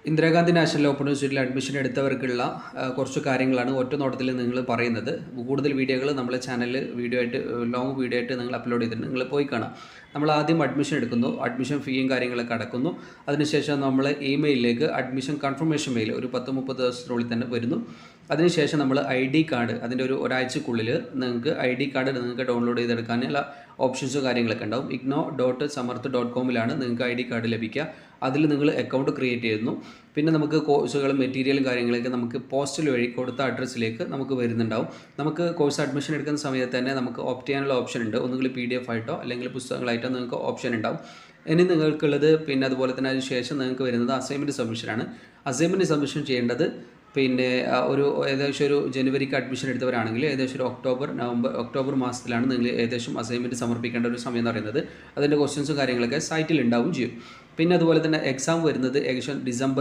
Indira Gandhi national open യൂണിവേഴ്സിറ്റിയിൽ admission എടുത്തവർക്കുള്ള കുറച്ച് കാര്യങ്ങളാണ് ഒറ്റ നോട്ടത്തിൽ നിങ്ങൾ പറയുന്നത്. കൂടുതൽ വീഡിയോകൾ നമ്മളെ ചാനലിൽ ലോങ് വീഡിയോ ആയിട്ട് നിങ്ങൾ അപ്ലോഡ് ചെയ്തിട്ടുണ്ട്. നിങ്ങൾ പോയി കാണാം. നമ്മൾ ആദ്യം അഡ്മിഷൻ എടുക്കുന്നു, അഡ്മിഷൻ ഫീയും കാര്യങ്ങളൊക്കെ അടക്കുന്നു. അതിനുശേഷം നമ്മൾ ഇമെയിലിലേക്ക് അഡ്മിഷൻ കൺഫർമേഷൻ മെയിൽ ഒരു 10-30 ദിവസത്തിനുള്ളിൽ തന്നെ വരുന്നു. അതിനുശേഷം നമ്മൾ ID കാർഡ് അതിൻ്റെ ഒരാഴ്ചക്കുള്ളിൽ നിങ്ങൾക്ക് ID കാർഡ് നിങ്ങൾക്ക് ഡൗൺലോഡ് ചെയ്തെടുക്കാനുള്ള ഓപ്ഷൻസും കാര്യങ്ങളൊക്കെ ഉണ്ടാവും. igno.samarth.com നിങ്ങൾക്ക് ID കാർഡ് ലഭിക്കുക. അതിൽ നിങ്ങൾ അക്കൗണ്ട് ക്രിയേറ്റ് ചെയ്യുന്നു. പിന്നെ നമുക്ക് കോഴ്സുകളും മെറ്റീരിയലും കാര്യങ്ങളൊക്കെ നമുക്ക് പോസ്റ്റൽ വഴി കൊടുത്ത അഡ്രസ്സിലേക്ക് നമുക്ക് വരുന്നുണ്ടാവും. നമുക്ക് കോഴ്സ് അഡ്മിഷൻ എടുക്കുന്ന സമയത്ത് തന്നെ നമുക്ക് ഓപ്റ്റ് ചെയ്യാനുള്ള ഓപ്ഷൻ ഉണ്ട്. ഒന്നുകിൽ PDF ആയിട്ടോ അല്ലെങ്കിൽ പുസ്തകങ്ങളായിട്ടോ നിങ്ങൾക്ക് ഓപ്ഷൻ ഉണ്ടാവും. ഇനി നിങ്ങൾക്കുള്ളത് പിന്നെ അതുപോലെ തന്നെ അതിന് ശേഷം നിങ്ങൾക്ക് വരുന്നത് അസൈൻമെൻറ്റ് സബ്മിഷനാണ്. അസൈൻമെൻറ്റ് സബ്മിഷൻ ചെയ്യേണ്ടത് പിന്നെ ഏകദേശം ഒരു ജനുവരിക്ക് അഡ്മിഷൻ എടുത്തവരാണെങ്കിൽ ഏകദേശം ഒരു ഒക്ടോബർ മാസത്തിലാണ് നിങ്ങൾ ഏകദേശം അസൈൻമെൻറ്റ് സമർപ്പിക്കേണ്ട ഒരു സമയം എന്ന് പറയുന്നത്. അതിൻ്റെ ക്വസ്റ്റ്യൻസും കാര്യങ്ങളൊക്കെ സൈറ്റിൽ ഉണ്ടാവും ചെയ്യും. പിന്നെ അതുപോലെ തന്നെ എക്സാം വരുന്നത് ഏകദേശം ഡിസംബർ